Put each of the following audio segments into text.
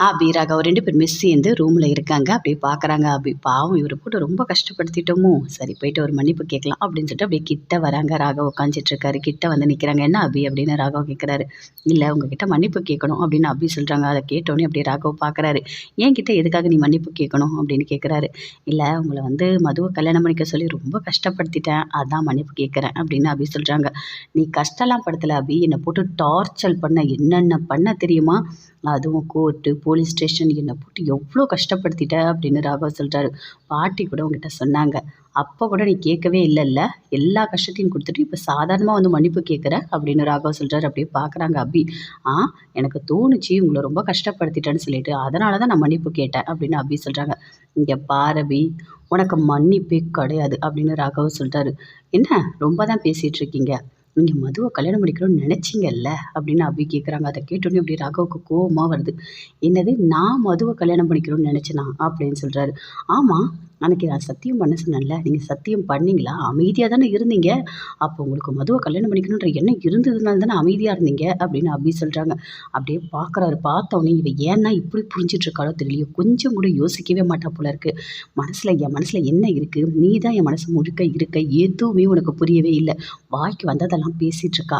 அபி, ராகவ் 2 பேருமே சேர்ந்து ரூமில் இருக்காங்க. அப்படியே பார்க்குறாங்க. அபி பாவம் இவரை போட்டு ரொம்ப கஷ்டப்படுத்திட்டோமோ, சரி போயிட்டு ஒரு மன்னிப்பு கேட்கலாம் அப்படின்னு சொல்லிட்டு அப்படியே கிட்ட வராங்க. ராகவ் உட்காந்துட்டு இருக்காரு. கிட்ட வந்து நிற்கிறாங்க. என்ன அபி அப்படின்னு ராகவ் கேட்குறாரு. இல்லை உங்ககிட்ட மன்னிப்பு கேட்கணும் அப்படின்னு அபி சொல்கிறாங்க. அதை கேட்டோன்னே அப்படியே ராகவ் பார்க்குறாரு. என்கிட்ட எதுக்காக நீ மன்னிப்பு கேட்கணும் அப்படின்னு கேட்குறாரு. இல்லை உங்களை வந்து மதுவை கல்யாணம் பண்ணிக்க சொல்லி ரொம்ப கஷ்டப்படுத்திட்டேன், அதான் மன்னிப்பு கேட்குறேன் அப்படின்னு அபி சொல்கிறாங்க. நீ கஷ்டம்லாம் படுத்தலை அபி, என்னை போட்டு டார்ச்சர் பண்ண என்னென்ன பண்ண தெரியுமா, அதுவும் கோர்ட்டு போலீஸ் ஸ்டேஷன் என்னை போட்டு எவ்வளோ கஷ்டப்படுத்திட்ட அப்படின்னு ராகவ் சொல்கிறாரு. பாட்டி கூட உங்ககிட்ட சொன்னாங்க, அப்போ கூட நீ கேட்கவே இல்லைல்ல, எல்லா கஷ்டத்தையும் கொடுத்துட்டு இப்போ சாதாரணமாக வந்து மன்னிப்பு கேட்குற அப்படின்னு ராகவ் சொல்கிறாரு. அப்படியே பார்க்குறாங்க அபி. எனக்கு தோணுச்சு உங்களை ரொம்ப கஷ்டப்படுத்திட்டேன்னு சொல்லிட்டு, அதனால தான் நான் மன்னிப்பு கேட்டேன் அப்படின்னு அபி சொல்கிறாங்க. இங்கே பாரு அபி, உனக்கு மன்னிப்பே கிடையாது அப்படின்னு ராகவ் சொல்கிறாரு. என்ன ரொம்ப தான் பேசிகிட்டு இருக்கீங்க, நீங்கள் மதுவை கல்யாணம் பண்ணிக்கணும்னு நினச்சிங்கல்ல அப்படின்னு அபி கேட்குறாங்க. அதை கேட்டோன்னே அப்படி ராகவுக்கு கோவமாக வருது. என்னது, நான் மதுவை கல்யாணம் பண்ணிக்கணும்னு நினச்சேனா அப்படின்னு சொல்கிறாரு. ஆமாம், அன்றைக்கி நான் சத்தியம் பண்ண சொன்னேன்ல, நீங்கள் சத்தியம் பண்ணீங்களா, அமைதியாக தானே இருந்தீங்க, அப்போ உங்களுக்கு மதுவை கல்யாணம் பண்ணிக்கணுன்ற எண்ணம் இருந்ததுனால தானே அமைதியாக இருந்தீங்க அப்படின்னு அபி சொல்கிறாங்க. அப்படியே பார்க்குறாரு. பார்த்தவொடனே இவன் ஏன்னா இப்படி புரிஞ்சிட்ருக்காளோ தெரியலையோ, கொஞ்சம் கூட யோசிக்கவே மாட்டா போல இருக்குது. என் மனசில் என்ன இருக்குது, நீ தான் என் மனசு முழுக்க இருக்க, எதுவுமே உனக்கு புரியவே இல்லை, வாய்க்கு வந்ததெல்லாம் பேசிகிட்ருக்கா.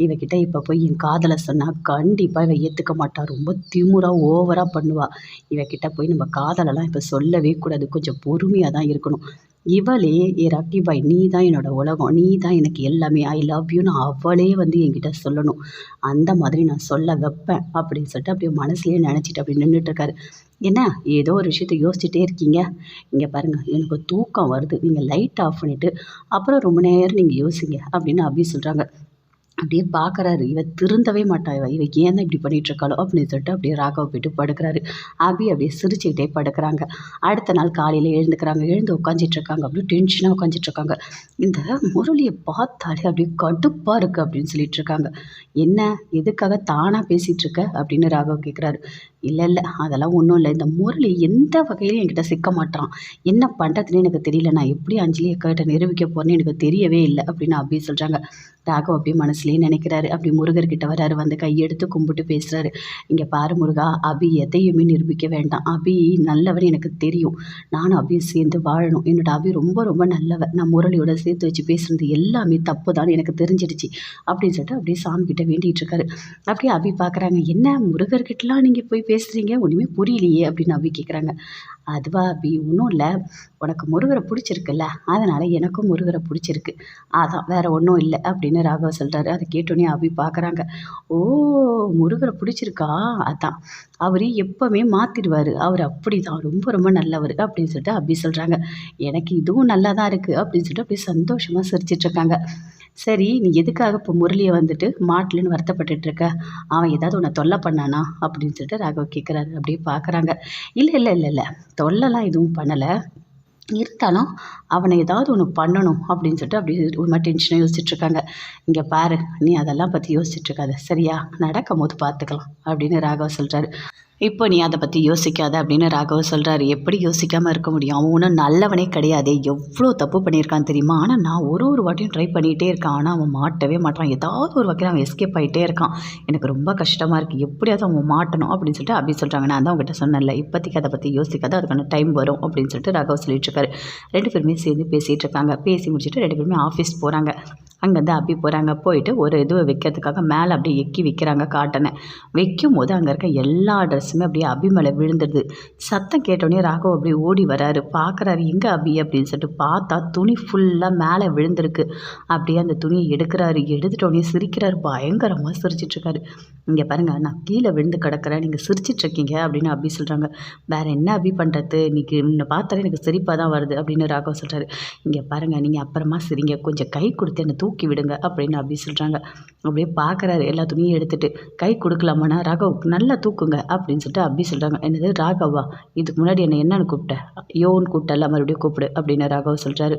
இவகிட்ட இப்போ போய் என் காதலை சொன்னால் கண்டிப்பாக இவ ஏற்றுக்க மாட்டா, ரொம்ப திமுறாக ஓவராக பண்ணுவா. இவகிட்ட போய் நம்ம காதலெல்லாம் இப்போ சொல்லவே கூடாது, கொஞ்சம் பொறுமையாக தான் இருக்கணும். இவளே ஏ ராக்கி பாய், நீ தான் என்னோட உலகம், நீ தான் எனக்கு எல்லாமே, ஐ லவ் யூன்னு அவளே வந்து என்கிட்ட சொல்லணும், அந்த மாதிரி நான் சொல்ல வைப்பேன் அப்படின்னு சொல்லிட்டு அப்படியே மனசுலேயே நினச்சிட்டு அப்படி நின்றுட்டுருக்காரு. என்ன ஏதோ ஒரு விஷயத்தை யோசிச்சுட்டே இருக்கீங்க, இங்கே பாருங்கள் எனக்கு தூக்கம் வருது, நீங்கள் லைட் ஆஃப் பண்ணிவிட்டு அப்புறம் ரொம்ப நேரம் நீங்கள் யோசிங்க அப்படின்னு அபி சொல்கிறாங்க. அப்படியே பார்க்குறாரு. இவ திருந்தவே மாட்டா, இவ ஏன் தான் இப்படி பண்ணிகிட்ருக்காளோ அப்படின்னு சொல்லிட்டு அப்படியே ராகவ் போய்ட்டு படுக்கிறாரு. அபி அப்படியே சிரிச்சுக்கிட்டே படுக்கிறாங்க. அடுத்த நாள் காலையில் எழுந்துக்கிறாங்க. எழுந்து உட்காந்துட்ருக்காங்க. அப்படியே டென்ஷனாக உட்காந்துட்ருக்காங்க. இந்த முரளியை பார்த்தாலே அப்படியே கடுப்பாக இருக்குது அப்படின்னு சொல்லிட்டுருக்காங்க. என்ன எதுக்காக தானாக பேசிகிட்ருக்க அப்படின்னு ராகவ் கேட்குறாரு. இல்லை அதெல்லாம் ஒன்றும் இல்லை, இந்த முரளி எந்த வகையிலும் என்கிட்ட சிக்க மாட்டான், என்ன பண்ணுறதுன்னு எனக்கு தெரியல, நான் எப்படி அஞ்சலி அக்காட்ட நிரூபிக்க போகிறேன்னு எனக்கு தெரியவே இல்லை அப்படின்னு அபி சொல்கிறாங்க. ராகவ் அப்படியே மனசுலேயே நினைக்கிறாரு. அப்படி முருகர்கிட்ட வராரு. வந்து கையெடுத்து கும்பிட்டு பேசுகிறாரு. இங்கே பாரு முருகா, அபி எதையுமே நிரூபிக்க வேண்டாம், அபி நல்லவன் எனக்கு தெரியும், நானும் அபி சேர்ந்து வாழணும், என்னோட அபி ரொம்ப ரொம்ப நல்லவன், நான் முரளியோட சேர்த்து வச்சு பேசுகிறது எல்லாமே தப்பு தான் எனக்கு தெரிஞ்சிடுச்சு அப்படின்னு சொல்லிட்டு அப்படியே சாமி கிட்ட வேண்டிகிட்டு இருக்காரு. அப்படியே அபி பார்க்குறாங்க. என்ன முருகர்கிட்டலாம் நீங்கள் போய் பேசுகிறீங்க, ஒன்றுமே புரியலையே அப்படின்னு அபி கேட்குறாங்க. அதுவா அபி, ஒன்றும் இல்லை, உனக்கு முருகரை பிடிச்சிருக்குல்ல, அதனால் எனக்கும் முருகரை பிடிச்சிருக்கு, அதான் வேறு ஒன்றும் இல்லை அப்படின்னு ராகவ் சொல்கிறாரு. அதை கேட்டோன்னே அபி பார்க்குறாங்க. ஓ, முருகரை பிடிச்சிருக்கா, அதான் அவர் எப்போவுமே மாற்றிடுவார், அவர் அப்படி தான் ரொம்ப ரொம்ப நல்லவர் அப்படின்னு சொல்லிட்டு அபி சொல்கிறாங்க. எனக்கு இதுவும் நல்லா தான் இருக்குது அப்படின்னு சொல்லிட்டு அப்படியே சந்தோஷமாக சிரிச்சிட்ருக்காங்க. சரி, நீ எதுக்காக இப்போ முரளியை வந்துட்டு மாட்டலன்னு வருத்தப்பட்டுட்ருக்க, அவன் ஏதாவது உன்னை தொல்லை பண்ணானா அப்படின்னு சொல்லிட்டு ராகவ் கேட்குறாரு. அப்படியே பார்க்குறாங்க. இல்லை தொல்லைலாம் எதுவும் பண்ணலை, இருந்தாலும் அவனை ஏதாவது ஒன்று பண்ணணும் அப்படின்னு சொல்லிட்டு அப்படியே ஒரு மாதிரி டென்ஷனாக யோசிச்சுட்ருக்காங்க. இங்கே பாரு, நீ அதெல்லாம் பற்றி யோசிச்சுட்ருக்காத, சரியா, நடக்கும் போது பார்த்துக்கலாம் அப்படின்னு ராகவ் சொல்கிறாரு. இப்போ நீ அதை பற்றி யோசிக்காத அப்படின்னு ராகவ் சொல்கிறாரு. எப்படி யோசிக்காமல் இருக்க முடியும், அவன் ஒன்றும் நல்லவனே கிடையாதே, எவ்வளோ தப்பு பண்ணியிருக்கான் தெரியுமா, ஆனால் நான் ஒரு வாட்டியும் ட்ரை பண்ணிகிட்டே இருக்கான், ஆனால் அவன் மாட்டவே மாட்டான், ஏதாவது ஒரு வகையில் அவன் எஸ்கேப் ஆகிட்டே இருக்கான், எனக்கு ரொம்ப கஷ்டமாக இருக்குது, எப்படியாவது அவன் மாட்டணும் அப்படின்னு சொல்லிட்டு அப்படி சொல்கிறாங்க. நான் தான் அவங்ககிட்ட சொன்னேன்ல, இப்போதைக்கு அதை பற்றி யோசிக்காத, அதுக்கான டைம் வரும் அப்படின்னு சொல்லிட்டு ராகவ் சொல்லிட்டுருக்காரு. 2 பேருமே சேர்ந்து பேசிகிட்டு இருக்காங்க. பேசி முடிச்சுட்டு 2 பேருமே ஆஃபீஸ் போகிறாங்க. அங்கேருந்து அபி போகிறாங்க. போயிட்டு ஒரு இதுவை வைக்கிறதுக்காக மேலே அப்படியே எக்கி வைக்கிறாங்க காட்டனை. வைக்கும் போது அங்கே இருக்க எல்லா ட்ரெஸ்ஸுமே அப்படியே அபி மேலே விழுந்துடுது. சத்தம் கேட்டோடனே ராகவ் அப்படியே ஓடி வராரு. பார்க்குறாரு, எங்கே அபி அப்படின்னு சொல்லிட்டு பார்த்தா துணி ஃபுல்லாக மேலே விழுந்திருக்கு. அப்படியே அந்த துணியை எடுக்கிறாரு. எடுத்துட்டோடனே சிரிக்கிறாரு, பயங்கரமாக சிரிச்சிட்ருக்காரு. இங்கே பாருங்கள், நான் கீழே விழுந்து கிடக்கிறேன், நீங்கள் சிரிச்சிட்ருக்கீங்க அப்படின்னு அபி சொல்கிறாங்க. வேறு என்ன அபி பண்ணுறது, இன்றைக்கி என்னை பார்த்தாலே எனக்கு சிரிப்பாக தான் வருது அப்படின்னு ராகவ் சொல்கிறாரு. இங்கே பாருங்கள், நீங்கள் அப்புறமா சரிங்க, கொஞ்சம் கை கொடுத்து என்னை தூக்கி விடுங்க அப்படின்னு அபி சொல்கிறாங்க. அப்படியே பார்க்குறாரு. எல்லா துணியும் எடுத்துகிட்டு கை கொடுக்கலாமாண்ணா, ராகவ் நல்லா தூக்குங்க அப்படின்னு சொல்லிட்டு அபி சொல்கிறாங்க. என்னது ராகவா, இதுக்கு முன்னாடி என்னென்னு கூப்பிட்டேன், யோன்னு கூப்பிட்டல, மறுபடியும் கூப்பிடு அப்படின்னு ராகவ் சொல்கிறாரு.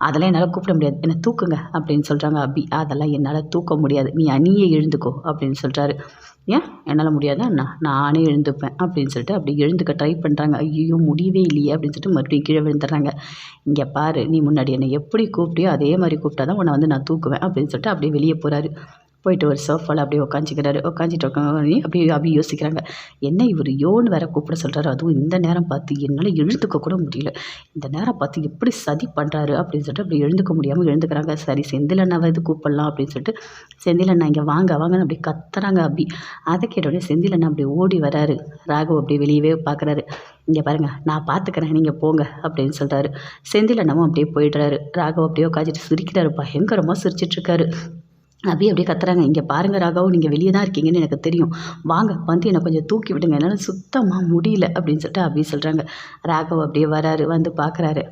அதெல்லாம் என்னால் கூப்பிட முடியாது, என்னை தூக்குங்க அப்படின்னு சொல்கிறாங்க அபி. அதெல்லாம் என்னால் தூக்க முடியாது, நீயே எழுந்துக்கோ அப்படின்னு சொல்கிறாரு. ஏன் என்னால் முடியாதா, நானே எழுந்துப்பேன் அப்படின்னு சொல்லிட்டு அப்படி எழுந்துக்க ட்ரை பண்ணுறாங்க. ஐயோ முடியவே இல்லையே அப்படின்னு சொல்லிட்டு மறுபடியும் கீழே விழுந்துடுறாங்க. இங்கே பாரு, நீ முன்னாடி என்னை எப்படி கூப்பிட்டியோ அதே மாதிரி கூப்பிட்டா தான் உன்னை வந்து நான் தூக்குவேன் அப்படின்னு சொல்லிட்டு அப்படியே வெளியே போகிறாரு. போயிட்டு ஒரு சோஃபாவில் அப்படியே உட்காந்துக்கிறாரு. உட்காந்துட்டு அப்படியே அபி யோசிக்கிறாங்க, என்ன இவர் யோன்னு வேற கூப்பிட சொல்கிறாரு, அதுவும் இந்த நேரம் பார்த்து என்னால் எழுந்துக்க கூட முடியல, இந்த நேரம் பார்த்து எப்படி சதி பண்ணுறாரு அப்படின்னு சொல்லிட்டு அப்படி எழுந்துக்க முடியாமல் எழுந்துக்கிறாங்க. சரி செந்தில் அண்ணாவை இது கூப்பிடலாம் அப்படின்னு சொல்லிட்டு செந்தில் அண்ணா இங்கே வாங்க வாங்கன்னு அப்படி கத்துறாங்க அபி. அதை கேட்டோடனே செந்தில் அண்ணா அப்படி ஓடி வராரு. ராகவ் அப்படியே வெளியவே பார்க்குறாரு. இங்கே பாருங்கள் நான் பார்த்துக்கிறேன் நீங்கள் போங்க அப்படின்னு சொல்கிறாரு. செந்தில் அண்ணாவும் அப்படியே போயிடுறாரு. ராகவ் அப்படியே உட்காந்துட்டு சிரிக்கிறாரு, பயங்கரமாக சிரிச்சிட்ருக்காரு. அபி அப்படியே கத்துறாங்க, இங்கே பாருங்க ராகவ், நீங்கள் வெளியே தான் இருக்கீங்கன்னு எனக்கு தெரியும், வாங்க வந்து என்னை கொஞ்சம் தூக்கி விடுங்க, என்னால் சுத்தமாக முடியல அப்படின்னு சொல்லிட்டு அபி சொல்கிறாங்க. ராகவ் அப்படியே வராரு, வந்து பார்க்குறாரு.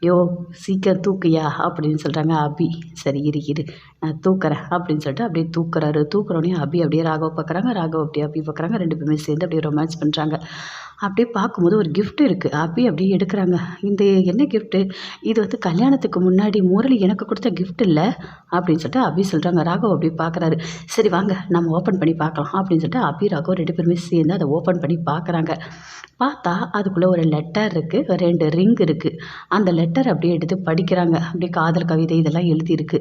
யோ சீக்கிரம் தூக்குயா அப்படின்னு சொல்கிறாங்க அபி. சரி இரு நான் தூக்குறேன் அப்படின்னு சொல்லிட்டு அப்படியே தூக்குறாரு. தூக்குறோடனே அபி அப்படியே ராகவ் பார்க்குறாங்க, ராகவ் அப்படியே அபி பார்க்குறாங்க. 2 பேருமே சேர்ந்து அப்படியே ரொமான்ஸ் பண்ணுறாங்க. அப்படியே பார்க்கும்போது ஒரு கிஃப்ட் இருக்குது. அபி அப்படியே எடுக்கிறாங்க. இந்த என்ன கிஃப்ட்டு, இது வந்து கல்யாணத்துக்கு முன்னாடி முரளி எனக்கு கொடுத்த கிஃப்ட் இல்லை அப்படின்னு சொல்லிட்டு அபி சொல்கிறாங்க. ராகவ் அப்படியே பார்க்குறாரு. சரி வாங்க நம்ம ஓப்பன் பண்ணி பார்க்கலாம் அப்படின்னு சொல்லிட்டு அபி ராகவ் 2 பேருமே சேர்ந்து அதை ஓப்பன் பண்ணி பார்க்குறாங்க. பார்த்தா அதுக்குள்ளே ஒரு லெட்டர் இருக்குது, 2 ரிங் இருக்குது. அந்த லெட்டர் அப்படியே எடுத்து படிக்கிறாங்க. அப்படியே காதல் கவிதை இதெல்லாம் எழுதியிருக்கு.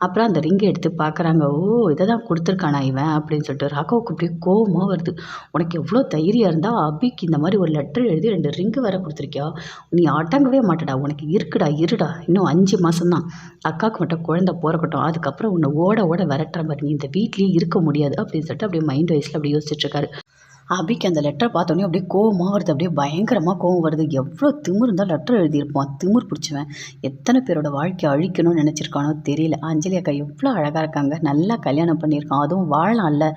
அப்புறம் அந்த ரிங்கை எடுத்து பார்க்குறாங்க. ஓ இதை தான் கொடுத்துருக்கானா இவன் அப்படின்னு சொல்லிட்டு ராகவுக்கு அப்படியே கோவமாக வருது. உனக்கு எவ்வளோ தைரியம் இருந்தால் அபிக்கு இந்த மாதிரி ஒரு லெட்டர் எழுதி 2 ரிங்கு வேற கொடுத்துருக்கியா, நீ அடங்கவே மாட்டடா, உனக்கு இருக்குடா இருடா, இன்னும் 5 மாதம்தான், அக்காவுக்கு மட்டும் குழந்தை பிறக்கட்டும், அதுக்கப்புறம் உன்னை ஓட ஓட விரட்டுற மாதிரி, நீ இந்த வீட்லேயே இருக்க முடியாது அப்படின்னு சொல்லிட்டு அப்படியே மைண்ட் வைஸில் அப்படியே யோசிச்சுட்ருக்காரு. அபிக்கு அந்த லெட்டரை பார்த்தோன்னே அப்படியே கோவமாக வருது. அப்படியே பயங்கரமாக கோவம் வருது. எவ்வளோ திமிர் இருந்தால் லெட்டர் எழுதியிருப்பான், திமிர் பிடிச்சவன். எத்தனை பேரோட வாழ்க்கையை அழிக்கணும்னு நினச்சிருக்கானோ தெரியல. அஞ்சலி அக்கா எவ்வளோ அழகாக இருக்காங்க, நல்லா கல்யாணம் பண்ணியிருக்கான், அதுவும் வாழலாம்ல,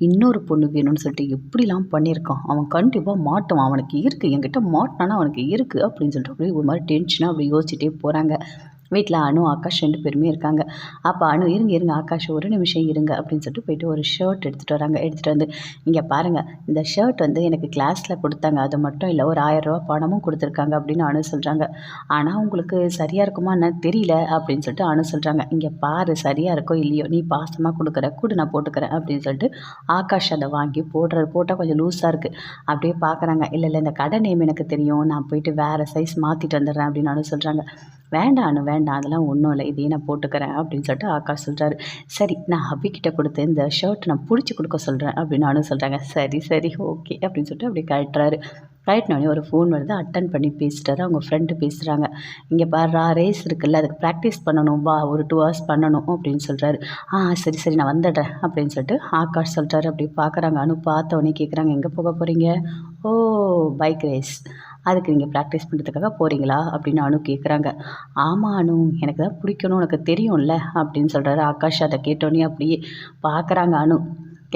இன்னொரு பொண்ணு வேணும்னு சொல்லிட்டு எப்படிலாம் பண்ணியிருக்கான். அவன் கண்டிப்பாக மாட்டுவான், அவனுக்கு இருக்குது, என்கிட்ட மாட்டினானா அவனுக்கு இருக்குது அப்படின்னு சொல்லிட்டு அப்படியே ஒரு மாதிரி டென்ஷனாக அப்படி யோசிச்சுட்டே போகிறாங்க. வீட்டில் அனு ஆகாஷ் 2 பேருமே இருக்காங்க. அப்போ அனு இருங்க ஆகாஷ் ஒரு நிமிஷம் இருங்க அப்படின்னு சொல்லிட்டு போயிட்டு ஒரு ஷர்ட் எடுத்துகிட்டு வராங்க. எடுத்துகிட்டு வந்து இங்கே பாருங்கள், இந்த ஷர்ட் வந்து எனக்கு கிளாஸில் கொடுத்தாங்க, அது மட்டும் இல்லை ஒரு 1000 ரூபா பணமும் கொடுத்துருக்காங்க அப்படின்னு அனு சொல்கிறாங்க. ஆனால் உங்களுக்கு சரியாக இருக்குமா என்னன்னு தெரியல அப்படின்னு சொல்லிட்டு அனு சொல்கிறாங்க. இங்கே பாரு சரியாக இருக்கோ இல்லையோ, நீ பாசமாக கொடுக்குற கூட நான் போட்டுக்கிறேன் அப்படின்னு சொல்லிட்டு ஆகாஷ் அதை வாங்கி போடுறாரு. போட்டால் கொஞ்சம் லூஸாக இருக்குது. அப்படியே பார்க்குறாங்க. இல்லை இந்த கடை நேம் எனக்கு தெரியும், நான் போயிட்டு வேறு சைஸ் மாற்றிட்டு வந்துடுறேன் அப்படின்னு அனு சொல்கிறாங்க. வேண்டாம் அனு வேண்டாம், அதெல்லாம் ஒன்றும் இல்லை, இதையே நான் போட்டுக்கிறேன் அப்படின்னு சொல்லிட்டு ஆகாஷ் சொல்கிறாரு. சரி நான் அபிக்கிட்ட கொடுத்து இந்த ஷர்ட் நான் பிடிச்சி கொடுக்க சொல்கிறேன் அப்படின்னு அனு சொல்கிறாங்க. சரி ஓகே அப்படின்னு சொல்லிட்டு அப்படி கழட்டுறாரு. கழட்டினோடனே ஒரு ஃபோன் வருது, அட்டன் பண்ணி பேசிட்டாரு. அவங்க ஃப்ரெண்டு பேசுகிறாங்க. இங்கே பாரு ரேஸ் இருக்குல்ல, அதுக்கு ப்ராக்டிஸ் பண்ணணும், வா ஒரு 2 ஹவர்ஸ் பண்ணணும் அப்படின்னு சொல்கிறாரு. சரி நான் வந்துடுறேன் அப்படின்னு சொல்லிட்டு ஆகாஷ் சொல்கிறாரு. அப்படி பார்க்குறாங்க. அனு பார்த்தவொடனே கேட்குறாங்க, எங்கே போக போகிறீங்க? ஓ பைக் ரேஸ், அதுக்கு நீங்கள் ப்ராக்டிஸ் பண்ணுறதுக்காக போகிறீங்களா அப்படின்னு அனு கேட்குறாங்க. ஆமாம் அனு, எனக்கு தான் பிடிக்கணும், உனக்கு தெரியும்ல அப்படின்னு சொல்கிறாரு ஆகாஷ். அதை கேட்டோன்னே அப்படியே பார்க்குறாங்க அனு.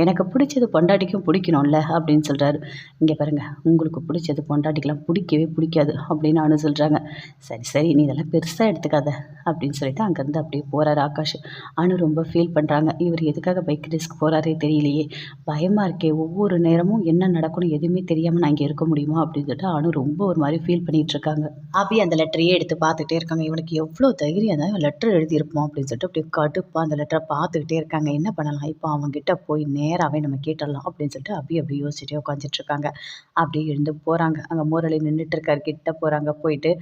எனக்கு பிடிச்சது பொண்டாட்டிக்கும் பிடிக்கணும்ல அப்படின்னு சொல்கிறாரு. இங்கே பாருங்கள், உங்களுக்கு பிடிச்சது பொண்டாட்டிக்கெலாம் பிடிக்கவே பிடிக்காது அப்படின்னு அனு சொல்கிறாங்க. சரி நீ இதெல்லாம் பெருசாக எடுத்துக்காத அப்படின்னு சொல்லிட்டு அங்கேருந்து அப்படியே போகிறாரு ஆகாஷ். அனு ரொம்ப ஃபீல் பண்ணுறாங்க. இவர் எதுக்காக பைக் ரேஸ்க்கு போகிறாரே தெரியலையே, பயமாக இருக்கே, ஒவ்வொரு நேரமும் என்ன நடக்கணும் எதுவுமே தெரியாமல் நான் இங்கே இருக்க முடியுமா அப்படின்னு சொல்லிட்டு அனு ரொம்ப ஒரு மாதிரி ஃபீல் பண்ணிகிட்ருக்காங்க. அபி அந்த லெட்டரையே எடுத்து பார்த்துக்கிட்டே இருக்காங்க. இவனுக்கு எவ்வளோ தைரியம் தான் லெட்டர் எழுதியிருப்போம் அப்படின்னு சொல்லிட்டு அப்படியே கடுப்பாக அந்த லெட்டரை பார்த்துக்கிட்டே இருக்காங்க. என்ன பண்ணலாம் இப்போ, அவங்ககிட்ட போய் நேராகவே நம்ம கேட்டுடலாம் அப்படின்னு சொல்லிட்டு அப்படி யோசிச்சுட்டே உட்காந்துட்ருக்காங்க. அப்படியே எழுந்து போகிறாங்க. அங்கே முரளி நின்றுட்டுருக்காரு. கிட்ட போகிறாங்க. போயிட்டு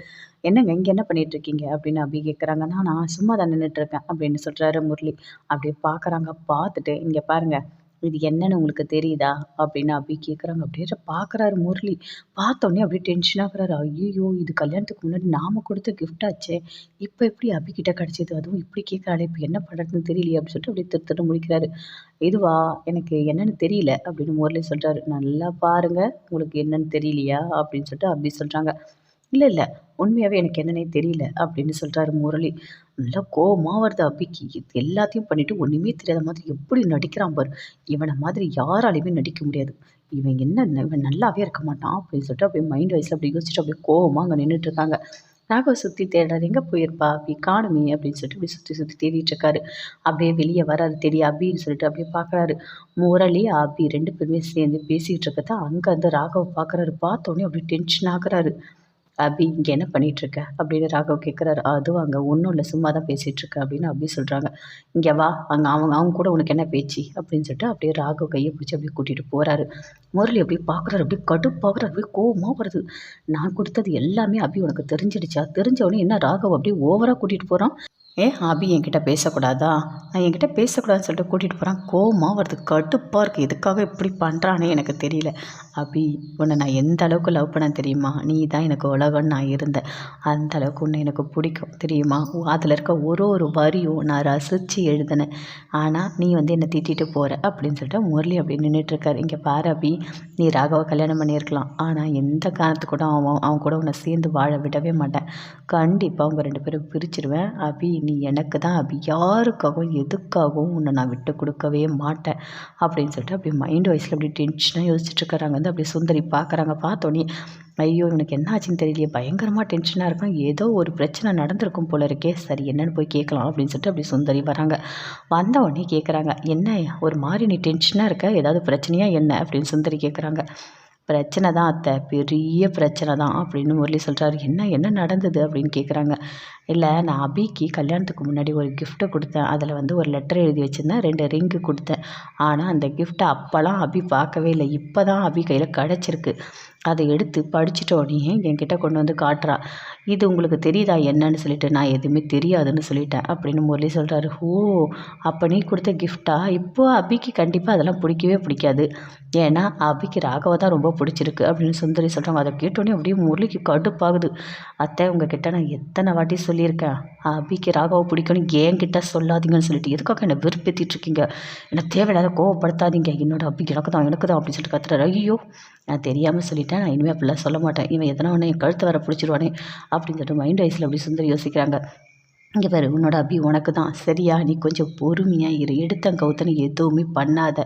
என்னங்க இங்கே என்ன பண்ணிகிட்ருக்கீங்க அப்படின்னு அபி கேட்குறாங்க. நான் சும்மா தான் நின்றுட்டுருக்கேன் அப்படின்னு சொல்கிறாரு முரளி. அப்படியே பார்க்குறாங்க. பார்த்துட்டு இங்கே பாருங்கள், இது என்னன்னு உங்களுக்கு தெரியுதா அப்படின்னு அபி கேட்குறாங்க. அப்படியே பார்க்குறாரு முரளி. பார்த்தோன்னே அப்படியே டென்ஷனாகிறாரு. ஐயோ இது கல்யாணத்துக்கு முன்னாடி நாம் கொடுத்த கிஃப்டாச்சே, இப்போ எப்படி அபிக்கிட்ட கிடச்சிது, அதுவும் இப்படி கேட்குறாளே, இப்போ என்ன பண்ணுறதுன்னு தெரியலையே அப்படின்னு சொல்லிட்டு அப்படியே திரு முடிக்கிறாரு. இதுவா, எனக்கு என்னன்னு தெரியல அப்படின்னு முரளி சொல்கிறாரு. நல்லா பாருங்க, உங்களுக்கு என்னன்னு தெரியலையா அப்படின்னு சொல்லிட்டு அபி சொல்கிறாங்க. இல்லை உண்மையாகவே எனக்கு என்னன்னே தெரியல அப்படின்னு சொல்கிறாரு முரளி. நல்லா கோவமாக வருது அபிக்கு. இது எல்லாத்தையும் பண்ணிவிட்டு ஒன்றுமே தெரியாத மாதிரி எப்படி நடிக்கிறான் பாரு, இவனை மாதிரி யாராலையுமே நடிக்க முடியாது, இவன் நல்லாவே இருக்க மாட்டான் அப்படின்னு சொல்லிட்டு அப்படியே மைண்ட் வைஸில் அப்படி யோசிச்சுட்டு அப்படியே கோவமாக அங்கே நின்றுட்டுருக்காங்க. ராகவ் சுற்றி தேடுறாரு. எங்கே போயிருப்பா அப்படி காணுமே அப்படின்னு சொல்லிட்டு அப்படி சுற்றி தேடிட்டு இருக்காரு. அப்படியே வெளியே வராரு. தேடி அபின்னு சொல்லிட்டு அப்படியே பார்க்குறாரு. முரளி அபி 2 பேருமே சேர்ந்து பேசிகிட்டு இருக்கத அங்கே அந்த ராகவ் பார்க்குறாரு. பார்த்தோன்னே அப்படியே டென்ஷன் ஆகுறாரு. அபி இங்கே என்ன பண்ணிகிட்ருக்க அப்படின்னு ராகவ் கேட்குறாரு. அதுவும் அங்கே ஒன்றும் இல்லை, சும்மா தான் பேசிகிட்ருக்க அப்படின்னு அபி சொல்கிறாங்க. இங்கே வா, அவங்க கூட உனக்கு என்ன பேச்சு அப்படின்னு சொல்லிட்டு அப்படியே ராகவ் கையை பிடிச்சி அப்படியே கூட்டிகிட்டு போகிறாரு. முரளி அப்படியே பார்க்குறாரு. அப்படியே கடுப்பாகிறாரு. அப்படியே கோவமாக வருது. நான் கொடுத்தது எல்லாமே அபி உனக்கு தெரிஞ்சிடுச்சா, தெரிஞ்சவொடனே என்ன ராகவ் அப்படியே ஓவராக கூட்டிகிட்டு போகிறான், அபி என்கிட்ட பேசக்கூடாதா? நான் என்கிட்ட பேசக்கூடாதுன்னு சொல்லிட்டு கூட்டிகிட்டு போகிறான். கோவமாக வருது, கடுப்பாக இருக்குது. எதுக்காக இப்படி பண்ணுறானே எனக்கு தெரியல. அபி, உன்னை நான் எந்த அளவுக்கு லவ் பண்ண தெரியுமா? நீ தான் எனக்கு உலகம்னு நான் இருந்தேன். அந்த அளவுக்கு உன்னை எனக்கு பிடிக்கும் தெரியுமா? அதில் இருக்க ஒரு ஒரு வரியும் நான் ரசித்து எழுதினேன். ஆனால் நீ என்னை திட்டிட்டு போகிற அப்படின்னு சொல்லிட்டு முரளி அப்படி நின்றுட்டுருக்காரு. இங்கே பாரு அபி, நீ ராகவை கல்யாணம் பண்ணியிருக்கலாம். ஆனால் எந்த காரணத்துக்கு கூட அவன் கூட உன்னை சேர்ந்து வாழ விடவே மாட்டேன். கண்டிப்பாக அவங்க 2 பேரும் பிரிச்சிருவேன். அபி, நீ எனக்கு தான் அபி, யாருக்காகவும் எதுக்காகவும் உன்னை நான் விட்டு கொடுக்கவே மாட்டேன் அப்படின்னு சொல்லிட்டு அப்படி மைண்ட் வாய்ஸில் அப்படி டென்ஷனாக யோசிச்சுட்டு இருக்கிறாங்க. அப்படி சுந்தரி பார்க்குறாங்க. பார்த்தோன்னே ஐயோ இவனுக்கு என்ன ஆச்சுன்னு தெரியலையே, பயங்கரமாக டென்ஷனாக இருக்கும், ஏதோ ஒரு பிரச்சனை நடந்திருக்கும் போல இருக்கே, சரி என்னென்னு போய் கேட்கலாம் அப்படின்னு சொல்லிட்டு அப்படி சுந்தரி வராங்க. வந்தவொடனே கேட்குறாங்க, என்ன ஒரு மாதிரி நீ டென்ஷனாக இருக்க, ஏதாவது பிரச்சனையா என்ன அப்படின்னு சுந்தரி கேட்குறாங்க. பிரச்சனை தான் அத்தை, பெரிய பிரச்சனை தான் அப்படின்னு முரளி சொல்கிறாரு. என்ன நடந்தது அப்படின்னு கேட்குறாங்க. இல்லை, நான் அபிக்கு கல்யாணத்துக்கு முன்னாடி ஒரு கிஃப்ட்டை கொடுத்தேன். அதில் ஒரு லெட்டர் எழுதி வச்சுருந்தேன், 2 ரிங்கு கொடுத்தேன். ஆனால் அந்த கிஃப்ட்டை அப்போல்லாம் அபி பார்க்கவே இல்லை. இப்போ தான் அபி கையில் கிடச்சிருக்கு. அதை எடுத்து படிச்சிட்டோடனே என்கிட்ட கொண்டு வந்து காட்டுறா. இது உங்களுக்கு தெரியுதா என்னன்னு சொல்லிட்டு. நான் எதுவுமே தெரியாதுன்னு சொல்லிட்டேன் அப்படின்னு முரளி சொல்கிறாரு. ஓ, அப்போ நீ கொடுத்த கிஃப்ட்டா? இப்போது அபிக்கு கண்டிப்பாக அதெல்லாம் பிடிக்கவே பிடிக்காது. ஏன்னா அபிக்கு ராகவை தான் ரொம்ப பிடிச்சிருக்கு அப்படின்னு சுந்தரி சொல்கிறாங்க. அதை கேட்டோன்னே அப்படியே முரளிக்கு கடுப்பாகுது. அத்தை, உங்ககிட்ட நான் எத்தனை வாட்டி சொல்லியிருக்கேன், அபிக்கு ராகவை பிடிக்கும்னு என்கிட்ட சொல்லாதீங்கன்னு சொல்லிட்டு. எதுக்காக என்னை வெறுப்பேற்றிட்டுருக்கீங்க? என்னை தேவையில்லாத கோவப்படுத்தாதீங்க. என்னோட அபி எனக்கு தான் அப்படின்னு சொல்லிட்டு கத்துறாரு. ஐயோ, நான் தெரியாமல் சொல்லிட்டேன், நான் இனிமேல் அப்படிலாம் சொல்ல மாட்டேன். இவன் எதனா ஒன்று என் கழுத்தை வர பிடிச்சிருவானே அப்படின்னு சொல்லிட்டு மைண்ட் வைஸில் அப்படி சுந்தரி யோசிக்கிறாங்க. இங்கே பாரு, உன்னோட அபி உனக்கு தான், சரியா? நீ கொஞ்சம் பொறுமையாக இரு, எடுத்தங்கவுத்தனை எதுவுமே பண்ணாத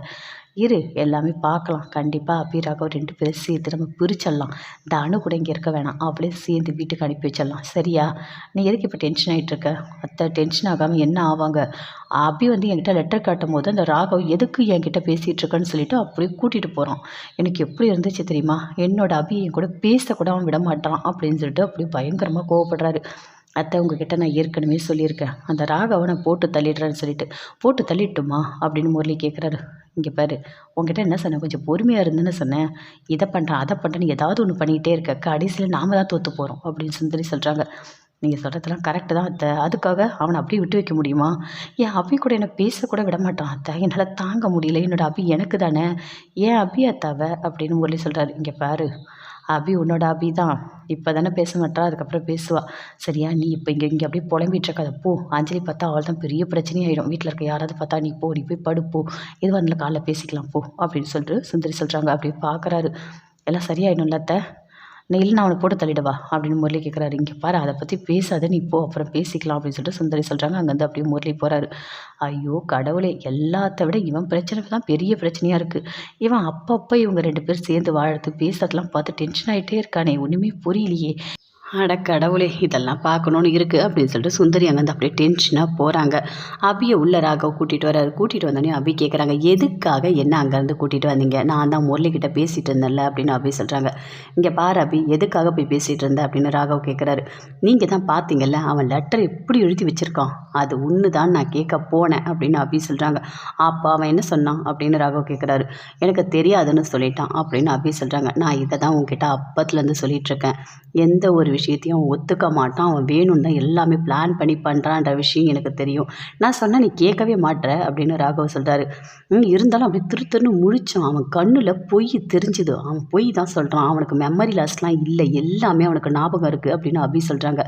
இரு, எல்லாமே பார்க்கலாம். கண்டிப்பாக அபி ராகவ் 2 பேரும் சேர்த்து நம்ம பிரிச்சிடலாம். இந்த அணு கூட இங்கே இருக்க வேணாம், அவளே சேர்ந்து வீட்டுக்கு அனுப்பி வச்சிடலாம், சரியா? நீ எதுக்கு இப்போ டென்ஷன் ஆகிட்டு இருக்க? அத்தை, டென்ஷன் ஆகாமல் என்ன ஆவாங்க? அபி என்கிட்ட லெட்டர் காட்டும் போது அந்த ராகவ் எதுக்கு என்கிட்ட பேசிகிட்டு இருக்கேன்னு சொல்லிட்டு அப்படியே கூட்டிகிட்டு போகிறான். எனக்கு எப்படி இருந்துச்சு தெரியுமா? என்னோட அபி என் கூட பேசக்கூட அவன் விட மாட்டான் அப்படின்னு சொல்லிட்டு அப்படியே பயங்கரமாக கோவப்படுறாரு. அத்தை, உங்ககிட்ட நான் ஏற்கனவே சொல்லியிருக்கேன், அந்த ராகவை நான் போட்டு தள்ளிடுறேன்னு சொல்லிட்டு. போட்டு தள்ளிட்டுமா அப்படின்னு முரளி கேட்குறாரு. இங்கே பாரு, உங்ககிட்ட என்ன சொன்னேன், கொஞ்சம் பொறுமையாக இருந்துன்னு சொன்னேன். இதை பண்ணுறேன் அதை பண்ணுறேன்னு ஏதாவது ஒன்று பண்ணிக்கிட்டே இருக்க, கடைசியில் நாம தான் தோற்று போகிறோம் அப்படின்னு சுந்தரி சொல்கிறாங்க. நீங்கள் சொல்கிறதெல்லாம் கரெக்டு தான் அத்தை, அதுக்காக அவனை அப்படியே விட்டு வைக்க முடியுமா? என் அபி கூட என்னை பேசக்கூட விட மாட்டான் அத்தை, என்னால் தாங்க முடியல. என்னோட அபி எனக்கு தானே, ஏன் அபி அத்தாவை அப்படின்னு முரளி சொல்கிறாரு. இங்கே பாரு, அபி உன்னோட அபி தான், இப்போ தானே பேச மாட்டா, அதுக்கப்புறம் பேசுவா, சரியா? நீ இப்போ இங்கே அப்படியே புலம்பிட்டு இருக்காத, போ. அஞ்சலி பார்த்தா அவள் தான் பெரிய பிரச்சனையாயிடும். வீட்டில் இருக்க யாராவது பார்த்தா நீ போய் படுப்போ, எதுவாக இருந்தாலும் காலைல பேசிக்கலாம் போ அப்படின்னு சொல்லிட்டு சுந்தரி சொல்கிறாங்க. அப்படியே பார்க்குறாரு. எல்லாம் சரியாயிடும்ல அத்தை? இல்லை, நான் அவனை போட்டு தள்ளிடவா அப்படின்னு முரளி கேட்குறாரு. இங்கே பாரு, அதை பற்றி பேசாத, நீ போ, அப்புறம் பேசிக்கலாம் அப்படின்னு சொல்லிட்டு சுந்தரி சொல்கிறாங்க. அங்கேருந்து அப்படியே முரளி போகிறாரு. ஐயோ கடவுளே, எல்லாத்த விட இவன் பிரச்சனை தான் பெரிய பிரச்சனையாக இருக்குது. இவன் அப்பப்போ இவங்க 2 பேர் சேர்ந்து வாழறது பேசுறதெல்லாம் பார்த்து டென்ஷன் ஆகிட்டே இருக்கானே, ஒன்றுமே புரியலையே. அட கடவுளே, இதெல்லாம் பார்க்கணுன்னு இருக்குது அப்படின்னு சொல்லிட்டு சுந்தரி அங்கேருந்து அப்படியே டென்ஷனாக போகிறாங்க. அபியை உள்ள ராகவ் கூட்டிகிட்டு வராரு. கூட்டிகிட்டு வந்தோடனே அபி கேட்குறாங்க, எதுக்காக என்ன அங்கேருந்து கூட்டிகிட்டு வந்தீங்க? நான் தான் முரளிக்கிட்ட பேசிகிட்டு இருந்தேன்ல அப்படின்னு அபி சொல்கிறாங்க. இங்கே பாரு அபி, எதுக்காக போய் பேசிகிட்டு இருந்த அப்படின்னு ராகவ் கேட்குறாரு. நீங்கள் தான் பார்த்தீங்கல்ல, அவன் லெட்டர் எப்படி எழுதி வச்சுருக்கான், அது ஒன்று தான் நான் கேட்க போனேன் அப்படின்னு அபி சொல்கிறாங்க. அப்போ அவன் என்ன சொன்னான் அப்படின்னு ராகவ் கேட்குறாரு. எனக்கு தெரியாதுன்னு சொல்லிட்டான் அப்படின்னு அபி சொல்கிறாங்க. நான் இதை தான் உங்ககிட்ட அப்பத்துலேருந்து சொல்லிகிட்ருக்கேன், எந்த ஒரு விஷயத்தையும் அவன் ஒத்துக்க மாட்டான், அவன் வேணும்னு தான் எல்லாமே பிளான் பண்ணி பண்ணுறான்ற விஷயம் எனக்கு தெரியும். நான் சொன்னால் நீ கேட்கவே மாட்ற அப்படின்னு ராகவ் சொல்கிறாரு. இருந்தாலும் அப்படி திருன்னு முழிச்சான். அவன் கண்ணில் பொய் தெரிஞ்சுது. அவன் பொய் தான் சொல்கிறான். அவனுக்கு மெமரி லாஸ்லாம் இல்லை, எல்லாமே அவனுக்கு ஞாபகம் இருக்குது அப்படின்னு அபி சொல்கிறாங்க.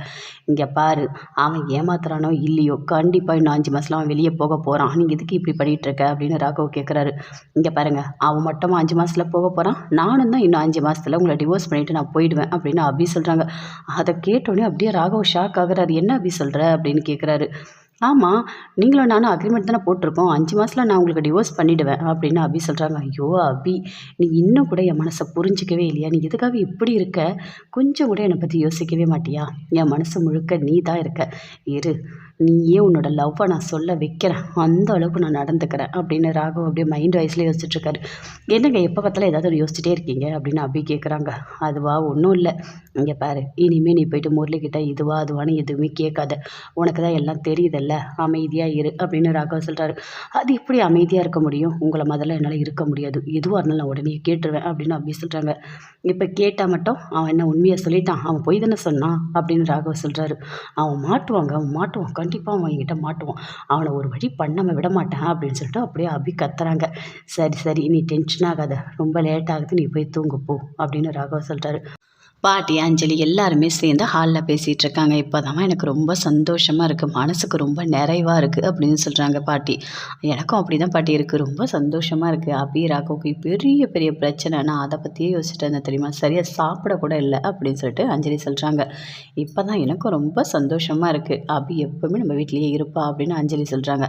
இங்கே பாரு, அவன் ஏமாத்துறானோ இல்லையோ, கண்டிப்பாக இன்னும் 5 மாதத்தில் அவன் வெளியே போக போகிறான். நீங்கள் எதுக்கு இப்படி பண்ணிகிட்டு இருக்க அப்படின்னு ராகவ் கேட்குறாரு. இங்கே பாருங்கள், அவன் மட்டும் 5 மாதத்தில் போக போகிறான், நானும் தான் இன்னும் 5 மாதத்தில் உங்களை டிவோர்ஸ் பண்ணிவிட்டு நான் போயிடுவேன் அப்படின்னு அபி சொல்கிறாங்க. அதை கேட்டோடனே அப்படியே ராகவ் ஷாக் ஆகுறாரு. என்ன அபி சொல்கிற அப்படின்னு கேட்குறாரு. ஆமாம், நீங்களும் நானும் அக்ரிமெண்ட் தானே போட்டிருக்கோம், 5 மாதத்தில் நான் உங்களுக்கு டிவோர்ஸ் பண்ணிவிடுவேன் அப்படின்னு அபி சொல்கிறாங்க. ஐயோ அபி, நீ இன்னும் கூட என் மனசை புரிஞ்சிக்கவே இல்லையா? நீ எதுக்காக இப்படி இருக்க? கொஞ்சம் கூட என்னை பற்றி யோசிக்கவே மாட்டியா? என் மனசு முழுக்க நீ தான் இருக்க. இரு, நீயே உன்னோட லவ்வை நான் சொல்ல வைக்கிறேன், அந்த அளவுக்கு நான் நடந்துக்கிறேன் அப்படின்னு ராகவ் அப்படியே மைண்ட் வாய்ஸில் யோசிச்சுட்ருக்காரு. என்னங்க எப்போ பார்த்தாலும் ஏதாவது ஒரு யோசிச்சுட்டே இருக்கீங்க அப்படின்னு அபி கேட்குறாங்க. அதுவா, ஒன்றும் இல்லை. இங்கே பாரு, இனிமேல் நீ போயிட்டு முரளிக்கிட்ட இதுவா அதுவான்னு எதுவுமே கேட்காத, உனக்கு தான் எல்லாம் தெரியுதல்ல, அமைதியாக இரு அப்படின்னு ராகவ் சொல்கிறாரு. அது எப்படி அமைதியாக இருக்க முடியும்? உங்களை முதல்ல என்னால் இருக்க முடியாது, எதுவாக இருந்தாலும் நான் உடனே கேட்டுருவேன் அப்படின்னு அபி சொல்கிறாங்க. இப்போ கேட்டால் மட்டும் அவன் என்ன உண்மையாக சொல்லிட்டான், அவன் போய் தானே சொன்னான் அப்படின்னு ராகவ் சொல்கிறாரு. அவன் மாட்டுவான், கண்டிப்பாக அவன் என்கிட்ட மாட்டுவான், அவனை ஒரு வழி பண்ணாமல் விட மாட்டேன் அப்படின்னு சொல்லிட்டு அப்படியே அபி கத்துறாங்க. சரி சரி நீ டென்ஷன் ஆகாத, ரொம்ப லேட் ஆகுது, நீ போய் தூங்கு போ அப்படின்னு ராகவ் சொல்கிறாரு. பாட்டி, அஞ்சலி எல்லாருமே சேர்ந்து ஹாலில் பேசிகிட்டு இருக்காங்க. இப்போதாம்மா எனக்கு ரொம்ப சந்தோஷமாக இருக்குது, மனசுக்கு ரொம்ப நிறைவாக இருக்குது அப்படின்னு சொல்கிறாங்க பாட்டி. எனக்கும் அப்படி தான் பாட்டி இருக்குது, ரொம்ப சந்தோஷமாக இருக்குது. அபி ராகவுக்கு பெரிய பெரிய பிரச்சனை, நான் அதை பற்றியே யோசிச்சுட்டு இருந்தேன் தெரியுமா, சரியாக சாப்பிடக்கூட இல்லை அப்படின்னு சொல்லிட்டு அஞ்சலி சொல்கிறாங்க. இப்போ தான் எனக்கும் ரொம்ப சந்தோஷமாக இருக்குது, அபி எப்போவுமே நம்ம வீட்டிலேயே இருப்பா அப்படின்னு அஞ்சலி சொல்கிறாங்க.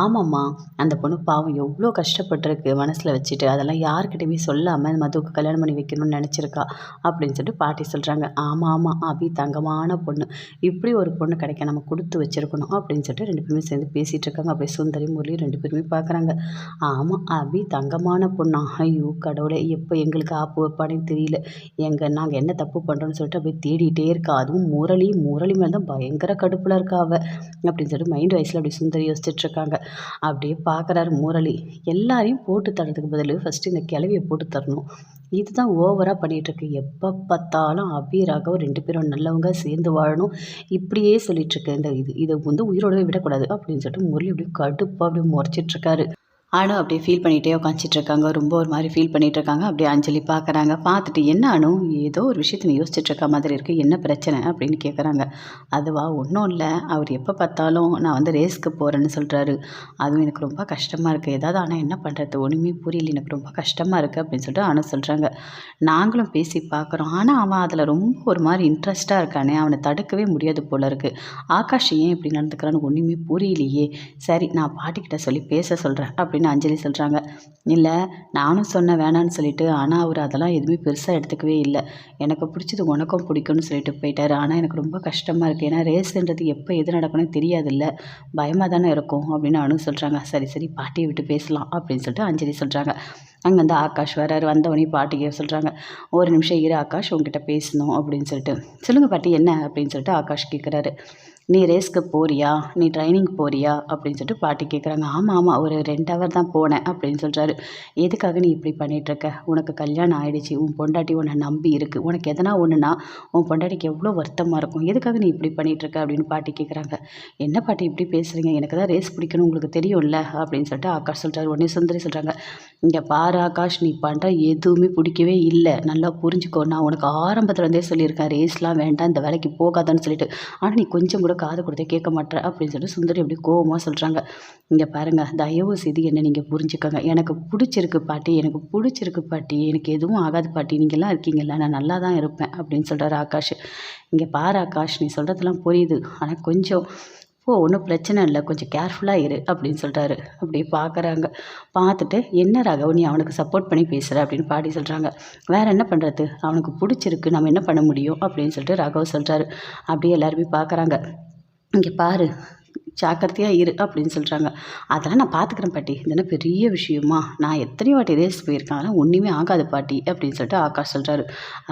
ஆமாம்மா, அந்த பொண்ணு பாவம் எவ்வளோ கஷ்டப்பட்டுருக்கு மனசில் வச்சுட்டு, அதெல்லாம் யார்கிட்டையுமே சொல்லாமல் மதுவுக்கு கல்யாணம் பண்ணி வைக்கணும்னு நினச்சிருக்கா அப்படின்னு சொல்லிட்டு பாட்டி சொல்கிறாங்க. ஆமாம் ஆமாம், அபி தங்கமான பொண்ணு, இப்படி ஒரு பொண்ணு கிடைக்க நம்ம கொடுத்து வச்சுருக்கணும் அப்படின்னு சொல்லிட்டு 2 பேருமே சேர்ந்து பேசிகிட்டு இருக்காங்க. அப்படியே சுந்தரி முரளி 2 பேருமே பார்க்குறாங்க. ஆமாம், அபி தங்கமான பொண்ணா, ஐயோ கடவுளே, எப்போ எங்களுக்கு ஆப்பு வைப்பானே தெரியல, நாங்கள் என்ன தப்பு பண்ணுறோன்னு சொல்லிட்டு அப்படியே தேடிகிட்டே இருக்கா. அதுவும் முரளி மேலே தான் பயங்கர கடுப்பில் இருக்கா அவ அப்படின்னு சொல்லிட்டு மைண்ட் வைஸில் அப்படி சுந்தரி யோசிச்சுட்டு இருக்காங்க. அப்படியே பார்க்குறாரு முரளி, எல்லாரையும் போட்டு தரதுக்கு பதில் ஃபஸ்ட்டு இந்த கிளவியை போட்டு தரணும், இதுதான் ஓவராக பண்ணிகிட்ருக்கு. எப்போ பார்த்தாலும் அபி ராகவ் 2 பேரும் நல்லவங்க, சேர்ந்து வாழணும், இப்படியே சொல்லிகிட்ருக்கு. இதை வந்து உயிரோடவே விடக்கூடாது அப்படின்னு சொல்லிட்டு முரளி அப்படியே கடுப்பாக அப்படியே முறைச்சிட்ருக்காரு. அனு அப்படியே ஃபீல் பண்ணிகிட்டே உட்காந்துட்டு இருக்காங்க. ரொம்ப ஒரு மாதிரி ஃபீல் பண்ணிகிட்டு இருக்காங்க. அப்படியே அஞ்சலி பார்க்குறாங்க. பார்த்துட்டு, என்ன அனு, ஏதோ ஒரு விஷயத்தை நீ யோசிச்சுட்டு இருக்க மாதிரி இருக்குது, என்ன பிரச்சனை அப்படின்னு கேட்குறாங்க. அதுவா, ஒன்றும் இல்லை, அவர் எப்போ பார்த்தாலும் நான் வந்து ரேஸ்க்கு போகிறேன்னு சொல்கிறாரு, அதுவும் எனக்கு ரொம்ப கஷ்டமாக இருக்குது, ஏதாவது ஆனால் என்ன பண்ணுறது, ஒன்றுமே புரியல, எனக்கு ரொம்ப கஷ்டமாக இருக்குது அப்படின்னு சொல்லிட்டு அனு சொல்கிறாங்க. நாங்களும் பேசி பார்க்குறோம், ஆனால் அவன் அதில் ரொம்ப ஒரு மாதிரி இன்ட்ரெஸ்ட்டாக இருக்கானே, அவனை தடுக்கவே முடியாது போல இருக்குது. ஆகாஷ் ஏன் இப்படி நடந்துக்கிறான்னு ஒன்றுமே புரியலையே, சரி நான் பாட்டிக்கிட்ட சொல்லி பேச சொல்கிறேன் அப்படின்னு அஞ்சலி சொல்கிறாங்க. இல்லை, நானும் சொன்னேன் வேணான்னு சொல்லிட்டு, ஆனால் அவர் அதெல்லாம் எதுவுமே பெருசாக எடுத்துக்கவே இல்லை, எனக்கு பிடிச்சது உனக்கும் பிடிக்கும்னு சொல்லிட்டு போயிட்டார். ஆனால் எனக்கு ரொம்ப கஷ்டமாக இருக்குது, ஏன்னா ரேஸுன்றது எப்போ எது நடக்கணும்னு தெரியாதுல்ல, பயமாக தானே இருக்கும் அப்படின்னு அனு சொல்கிறாங்க. சரி சரி பாட்டியை விட்டு பேசலாம் அப்படின்னு சொல்லிட்டு அஞ்சலி சொல்கிறாங்க. அங்கேருந்து ஆகாஷ் வராரு. வந்தவொடனே பாட்டிக்கு சொல்கிறாங்க, ஒரு நிமிஷம் இரு ஆகாஷ், உங்ககிட்ட பேசணும் அப்படின்னு சொல்லிட்டு. சொல்லுங்கள் பாட்டி, என்ன அப்படின்னு சொல்லிட்டு ஆகாஷ் கேட்குறாரு. நீ ரேஸ்க்கு போறியா, நீ ட்ரைனிங் போறியா அப்படின்னு சொல்லிட்டு பாட்டி கேட்குறாங்க. ஆமாம் ஆமாம், ஒரு 2 ஹவர் தான் போனேன் அப்படின்னு சொல்கிறாரு. எதுக்காக நீ இப்படி பண்ணிகிட்ருக்க, உனக்கு கல்யாணம் ஆகிடுச்சி, உன் பொண்டாட்டி உன்னை நம்பி இருக்குது, உனக்கு எதனா ஒன்றுனா உன் பொண்டாட்டிக்கு எவ்வளோ வருத்தமாக இருக்கும், எதுக்காக நீ இப்படி பண்ணிகிட்ருக்க அப்படின்னு பாட்டி கேட்குறாங்க. என்ன பாட்டி இப்படி பேசுகிறீங்க, எனக்கு தான் ரேஸ் பிடிக்கணும் உங்களுக்கு தெரியும்ல அப்படின்னு சொல்லிட்டு ஆகாஷ் சொல்கிறார். உடனே சுந்தரி சொல்கிறாங்க, இங்கே பாரு ஆகாஷ், நீ பண்ணுற எதுவுமே பிடிக்கவே இல்லை, நல்லா புரிஞ்சுக்கோ, நான் உனக்கு ஆரம்பத்துலேருந்தே சொல்லியிருக்கேன் ரேஸ்லாம் வேண்டாம், இந்த வேலைக்கு போகாதான்னு சொல்லிட்டு, ஆனால் நீ கொஞ்சம் கூட காது கொடுத்தே கேட்க மாட்டேற அப்படின்னு சொல்லிட்டு சுந்தரி அப்படி கோவமாக சொல்கிறாங்க. இங்கே பாருங்கள், தயவு செய்து என்ன நீங்கள் புரிஞ்சுக்கோங்க, எனக்கு பிடிச்சிருக்கு பாட்டி, எனக்கு பிடிச்சிருக்கு பாட்டி, எனக்கு எதுவும் ஆகாது பாட்டி, நீங்கள்லாம் இருக்கீங்கல்ல, நான் நல்லா தான் இருப்பேன் அப்படின்னு சொல்கிறாரு ஆகாஷ். இங்கே பாரு ஆகாஷ், நீ சொல்கிறதெல்லாம் புரியுது, ஆனால் கொஞ்சம் ஒன்றும் பிரச்சனை இல்லை, கொஞ்சம் கேர்ஃபுல்லாக இரு அப்படின்னு சொல்கிறாரு. அப்படியே பார்க்குறாங்க. பார்த்துட்டு, என்ன ராகவ் நீ அவனுக்கு சப்போர்ட் பண்ணி பேசுகிற அப்படின்னு பாட்டி சொல்கிறாங்க. வேறு என்ன பண்ணுறது, அவனுக்கு பிடிச்சிருக்கு, நம்ம என்ன பண்ண முடியும் அப்படின்னு சொல்லிட்டு ராகவ் சொல்கிறாரு. அப்படியே எல்லாருமே பார்க்குறாங்க. இங்கே பாரு, ஜாக்கிரதையாக இரு அப்படின்னு சொல்கிறாங்க. அதெல்லாம் நான் பார்த்துக்கிறேன் பாட்டி, இதெல்லாம் பெரிய விஷயமா, நான் எத்தனையோ வாட்டி ரேஸ் போயிருக்கேன், அதெல்லாம் ஒன்றுமே ஆகாது பாட்டி அப்படின்னு சொல்லிட்டு ஆகாஷ் சொல்கிறாரு.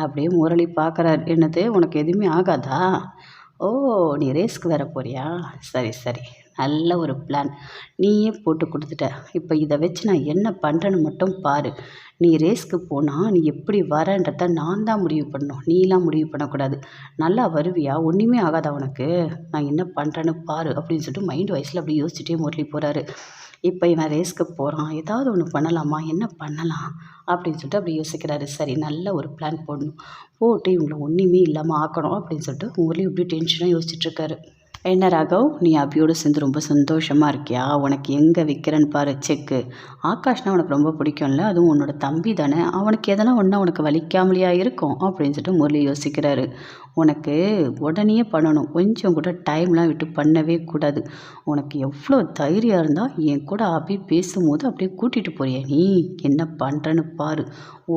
அப்படியே முரளி பார்க்குறாரு. என்னது, உனக்கு எதுவுமே ஆகாதா, ஓ நீ ரேஸ்க்கு வேறு போறியா, சரி சரி, நல்ல ஒரு பிளான் நீயே போட்டு கொடுத்துட்ட, இப்போ இதை வச்சு நான் என்ன பண்ணுறேன்னு மட்டும் பாரு, நீ ரேஸ்க்கு போனால் நீ எப்படி வரன்றத நான் தான் முடிவு பண்ணணும், நீலாம் முடிவு பண்ணக்கூடாது, நல்லா வருவியா, ஒன்றுமே ஆகாதா உனக்கு, நான் என்ன பண்ணுறேன்னு பாரு அப்படின்னு சொல்லிட்டு மைண்ட் வைஸில் அப்படி யோசிச்சுட்டே முரளி போகிறாரு. இப்போ இவன் ரேஸ்க்கு போகிறான், ஏதாவது ஒன்று பண்ணலாமா, என்ன பண்ணலாம் அப்படின்னு சொல்லிட்டு அப்படி யோசிக்கிறாரு. சரி, நல்ல ஒரு பிளான் போடணும், போட்டு இவங்களை ஒன்றுமே இல்லாமல் ஆக்கணும் அப்படின்னு சொல்லிட்டு முரளி இப்படி டென்ஷனாக யோசிச்சுட்ருக்காரு. என்ன ராகவ், நீ அபியோடு சேர்ந்து ரொம்ப சந்தோஷமாக இருக்கியா, உனக்கு எங்கே விற்கிறேன்னு பாரு செக்கு, ஆகாஷ்னா உனக்கு ரொம்ப பிடிக்கும்ல, அதுவும் உன்னோட தம்பி தானே, அவனுக்கு எதனா ஒன்றா உனக்கு வலிக்காமலையா இருக்கும் அப்படின்னு சொல்லிட்டு முரளி யோசிக்கிறாரு. உனக்கு உடனே பண்ணணும், கொஞ்சம் கூட டைம்லாம் விட்டு பண்ணவே கூடாது, உனக்கு எவ்வளோ தைரியம் இருந்தால் என் கூட அபி பேசும்போது அப்படியே கூட்டிகிட்டு போறிய, நீ என்ன பண்ணுறன்னு பாரு,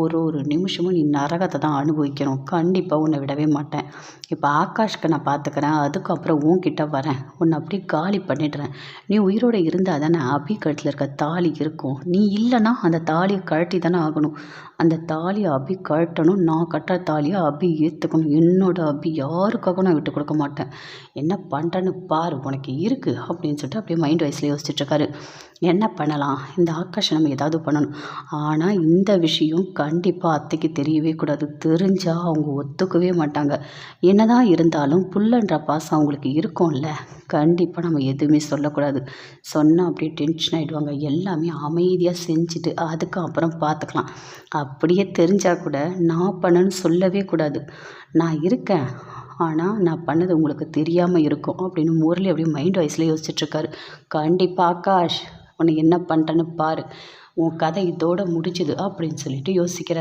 ஒரு நிமிஷமும் நீ நரகத்தை தான் அனுபவிக்கணும், கண்டிப்பாக உன்னை விடவே மாட்டேன், இப்போ ஆகாஷ்க்கு நான் பார்த்துக்கிறேன், அதுக்கப்புறம் உன்கிட்ட வரேன், உன்னை அப்படியே காலி பண்ணிடுறேன், நீ உயிரோடு இருந்தால் தானே அபி கழுத்தில் இருக்க தாலி இருக்கும், நீ இல்லைன்னா அந்த தாலியை கழட்டி தானே ஆகணும், அந்த தாலியை அபி கழட்டணும், நான் கட்டுற தாலியை அபி ஏற்றுக்கணும். என்னோட அபி யாருக்காகவும் நான் விட்டு கொடுக்க மாட்டேன். என்ன பண்ணுறேன்னு பாரு, உனக்கு இருக்குது அப்படின்னு சொல்லிட்டு அப்படியே மைண்ட் வைஸில் யோசிச்சுட்ருக்காரு. என்ன பண்ணலாம், இந்த ஆகாஷை நம்ம ஏதாவது பண்ணணும். ஆனால் இந்த விஷயம் கண்டிப்பாக அத்தைக்கு தெரியவே கூடாது. தெரிஞ்சால் அவங்க ஒத்துக்கவே மாட்டாங்க. என்னதான் இருந்தாலும் புள்ளன்ற பாசம் அவங்களுக்கு இருக்கும்ல, கண்டிப்பாக நம்ம எதுவுமே சொல்லக்கூடாது. சொன்னால் அப்படியே டென்ஷன் ஆகிடுவாங்க. எல்லாமே அமைதியாக செஞ்சுட்டு அதுக்கப்புறம் பார்த்துக்கலாம். அப்படியே தெரிஞ்சால் கூட நான் பண்ணேன்னு சொல்லவே கூடாது. நான் இருக்கேன், ஆனால் நான் பண்ணது உங்களுக்கு தெரியாமல் இருக்கும் அப்படின்னு முரளி அப்படியே மைண்ட் வாய்ஸில் யோசிச்சுட்ருக்காரு. கண்டிப்பாக ஆகாஷ், உன்னை என்ன பண்ணுறேன்னு பாரு, உன் கதை இதோட முடிஞ்சுது அப்படின்னு சொல்லிட்டு யோசிக்கிறார்.